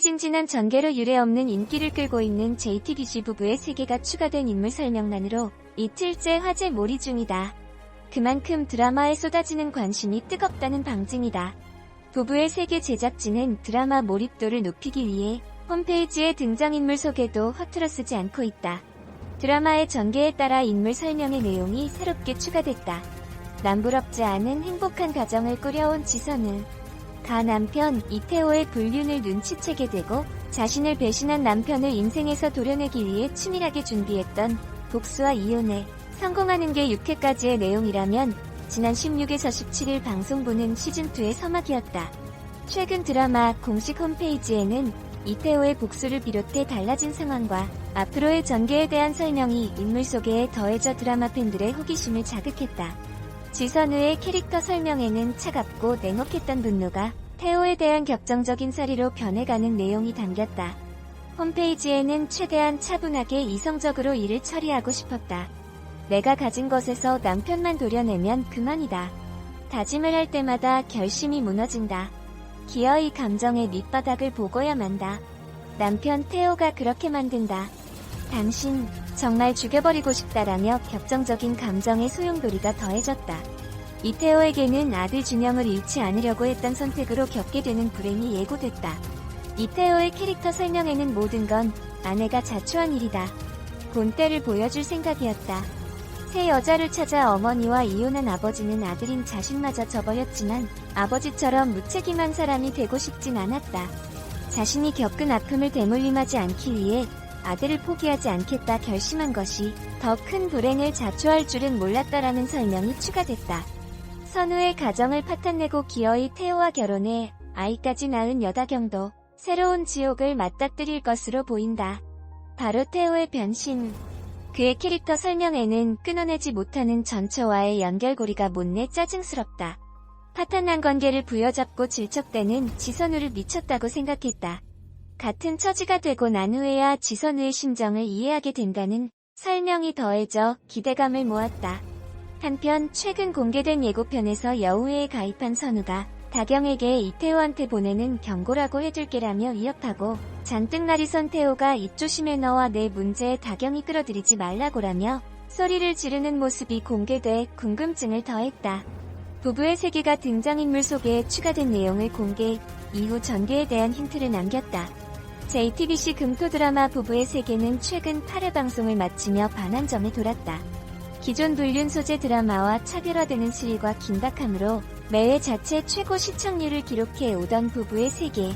흥미진진한 전개로 유례없는 인기를 끌고 있는 JTBC 부부의 세계가 추가된 인물 설명란으로 이틀째 화제 몰이 중이다. 그만큼 드라마에 쏟아지는 관심이 뜨겁다는 방증이다. 부부의 세계 제작진은 드라마 몰입도를 높이기 위해 홈페이지에 등장인물 소개도 허투루 쓰지 않고 있다. 드라마의 전개에 따라 인물 설명의 내용이 새롭게 추가됐다. 남부럽지 않은 행복한 가정을 꾸려온 지선우. 남편 이태호의 불륜을 눈치채게 되고 자신을 배신한 남편을 인생에서 도려내기 위해 치밀하게 준비했던 복수와 이혼에 성공하는 게 6회까지의 내용이라면 지난 16에서 17일 방송부는 시즌2의 서막이었다. 최근 드라마 공식 홈페이지에는 이태호의 복수를 비롯해 달라진 상황과 앞으로의 전개에 대한 설명이 인물 소개에 더해져 드라마 팬들의 호기심을 자극했다. 지선우의 캐릭터 설명에는 차갑고 냉혹했던 분노가 태호에 대한 격정적인 사리로 변해가는 내용이 담겼다. 홈페이지에는 최대한 차분하게 이성적으로 일을 처리하고 싶었다. 내가 가진 것에서 남편만 도려내면 그만이다. 다짐을 할 때마다 결심이 무너진다. 기어이 감정의 밑바닥을 보고야 만다. 남편 태호가 그렇게 만든다. 당신 정말 죽여버리고 싶다라며 격정적인 감정의 소용돌이가 더해졌다. 이태호에게는 아들 준영을 잃지 않으려고 했던 선택으로 겪게 되는 불행이 예고됐다. 이태호의 캐릭터 설명에는 모든 건 아내가 자초한 일이다. 본때를 보여줄 생각이었다. 새 여자를 찾아 어머니와 이혼한 아버지는 아들인 자신마저 저버렸지만 아버지처럼 무책임한 사람이 되고 싶진 않았다. 자신이 겪은 아픔을 대물림하지 않기 위해 아들을 포기하지 않겠다 결심한 것이 더 큰 불행을 자초할 줄은 몰랐다라는 설명이 추가됐다. 선우의 가정을 파탄내고 기어이 태호와 결혼해 아이까지 낳은 여다경도 새로운 지옥을 맞닥뜨릴 것으로 보인다. 바로 태호의 변신. 그의 캐릭터 설명에는 끊어내지 못하는 전처와의 연결고리가 못내 짜증스럽다. 파탄난 관계를 부여잡고 질척대는 지선우를 미쳤다고 생각했다. 같은 처지가 되고 난 후에야 지선우의 심정을 이해하게 된다는 설명이 더해져 기대감을 모았다. 한편 최근 공개된 예고편에서 여우회에 가입한 선우가 다경에게 이태호한테 보내는 경고라고 해줄게라며 위협하고 잔뜩 날이 선 태호가 입조심해 너와 내 문제에 다경이 끌어들이지 말라고라며 소리를 지르는 모습이 공개돼 궁금증을 더했다. 부부의 세계가 등장인물 소개에 추가된 내용을 공개 이후 전개에 대한 힌트를 남겼다. JTBC 금토 드라마 부부의 세계는 최근 8회 방송을 마치며 반환점에 돌았다. 기존 불륜 소재 드라마와 차별화되는 스릴과 긴박함으로 매회 자체 최고 시청률을 기록해 오던 부부의 세계.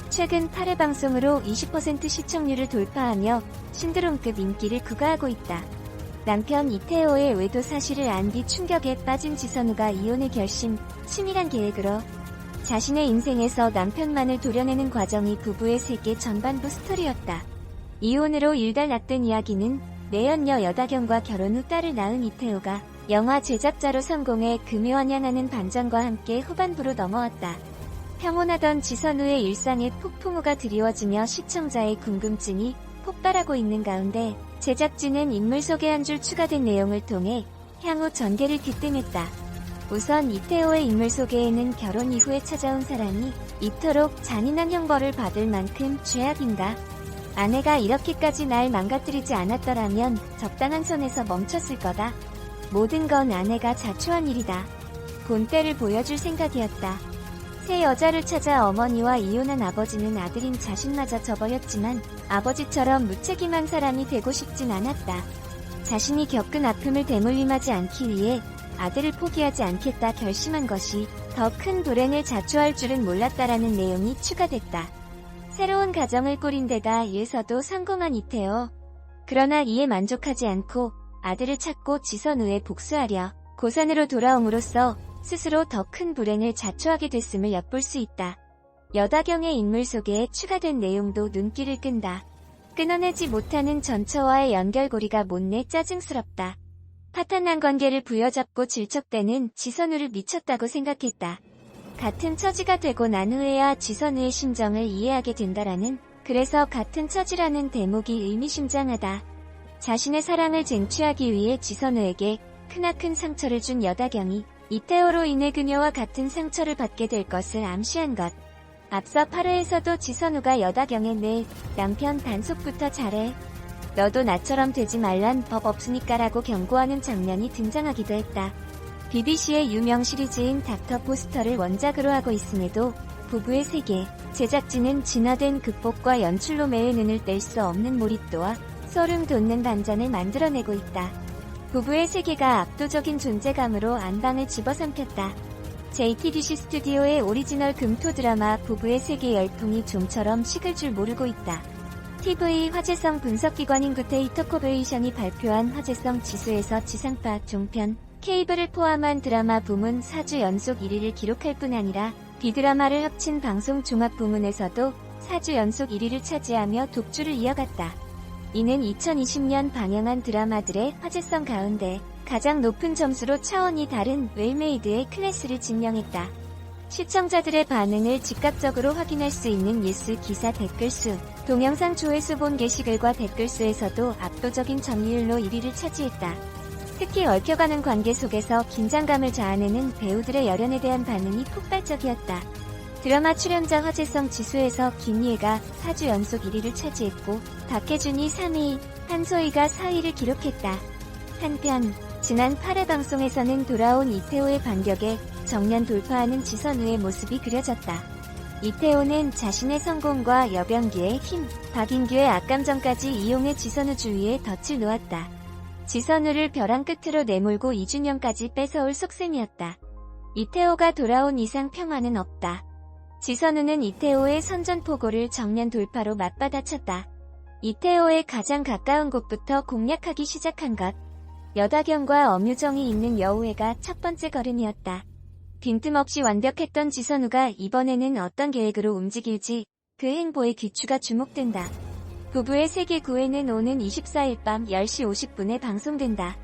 최근 8회 방송으로 20% 시청률을 돌파하며 신드롬급 인기를 구가하고 있다. 남편 이태호의 외도 사실을 안 뒤 충격에 빠진 지선우가 이혼을 결심, 치밀한 계획으로 자신의 인생에서 남편만을 도려내는 과정이 부부의 세계 전반부 스토리였다. 이혼으로 일단락된 이야기는 내연녀 여다경과 결혼 후 딸을 낳은 이태호가 영화 제작자로 성공해 금요원 향하는 반전과 함께 후반부로 넘어왔다. 평온하던 지선우의 일상에 폭풍우가 드리워지며 시청자의 궁금증이 폭발하고 있는 가운데 제작진은 인물 소개 한 줄 추가된 내용을 통해 향후 전개를 기대했다. 우선 이태호의 인물 소개에는 결혼 이후에 찾아온 사랑이 이토록 잔인한 형벌을 받을 만큼 죄악인가? 아내가 이렇게까지 날 망가뜨리지 않았더라면 적당한 선에서 멈췄을 거다. 모든 건 아내가 자초한 일이다. 본때를 보여줄 생각이었다. 새 여자를 찾아 어머니와 이혼한 아버지는 아들인 자신마저 저버렸지만 아버지처럼 무책임한 사람이 되고 싶진 않았다. 자신이 겪은 아픔을 대물림하지 않기 위해 아들을 포기하지 않겠다 결심한 것이 더 큰 불행을 자초할 줄은 몰랐다라는 내용이 추가됐다. 새로운 가정을 꾸린 데다 이에서도 성공한 이태호. 그러나 이에 만족하지 않고 아들을 찾고 지선우에 복수하려 고산으로 돌아옴으로써 스스로 더 큰 불행을 자초하게 됐음을 엿볼 수 있다. 여다경의 인물 소개에 추가된 내용도 눈길을 끈다. 끊어내지 못하는 전처와의 연결고리가 못내 짜증스럽다. 파탄난 관계를 부여잡고 질척대는 지선우를 미쳤다고 생각했다. 같은 처지가 되고 난 후에야 지선우의 심정을 이해하게 된다라는 그래서 같은 처지라는 대목이 의미심장하다. 자신의 사랑을 쟁취하기 위해 지선우에게 크나큰 상처를 준 여다경이 이태호로 인해 그녀와 같은 상처를 받게 될 것을 암시한 것. 앞서 8회에서도 지선우가 여다경에 내 남편 단속부터 잘해. 너도 나처럼 되지 말란 법 없으니까라고 경고하는 장면이 등장하기도 했다. BBC의 유명 시리즈인 닥터 포스터를 원작으로 하고 있음에도 부부의 세계, 제작진은 진화된 극복과 연출로 매의 눈을 뗄 수 없는 몰입도와 소름 돋는 반전을 만들어내고 있다. 부부의 세계가 압도적인 존재감으로 안방을 집어삼켰다. JTBC 스튜디오의 오리지널 금토 드라마 부부의 세계 열풍이 좀처럼 식을 줄 모르고 있다. TV 화제성 분석기관인 구테이터 코베이션이 발표한 화제성 지수에서 지상파, 종편, 케이블을 포함한 드라마 부문 4주 연속 1위를 기록할 뿐 아니라 B드라마를 합친 방송 종합 부문에서도 4주 연속 1위를 차지하며 독주를 이어갔다. 이는 2020년 방영한 드라마들의 화제성 가운데 가장 높은 점수로 차원이 다른 웰메이드의 클래스를 증명했다. 시청자들의 반응을 즉각적으로 확인할 수 있는 뉴스 기사 댓글수, 동영상 조회수 본 게시글과 댓글수에서도 압도적인 점유율로 1위를 차지했다. 특히 얽혀가는 관계 속에서 긴장감을 자아내는 배우들의 열연에 대한 반응이 폭발적이었다. 드라마 출연자 화제성 지수에서 김희애가 4주 연속 1위를 차지했고 박해준이 3위, 한소희가 4위를 기록했다. 한편 지난 8회 방송에서는 돌아온 이태호의 반격에 정면 돌파하는 지선우의 모습이 그려졌다. 이태호는 자신의 성공과 여병기의 힘, 박인규의 악감정까지 이용해 지선우 주위에 덫을 놓았다. 지선우를 벼랑 끝으로 내몰고 2주년까지 뺏어올 속셈이었다. 이태호가 돌아온 이상 평화는 없다. 지선우는 이태호의 선전포고를 정면 돌파로 맞받아쳤다. 이태호의 가장 가까운 곳부터 공략하기 시작한 것. 여다경과 엄유정이 있는 여우회가 첫 번째 걸음이었다. 빈틈없이 완벽했던 지선우가 이번에는 어떤 계획으로 움직일지 그 행보의 귀추가 주목된다. 부부의 세계 9회는 오는 24일 밤 10시 50분에 방송된다.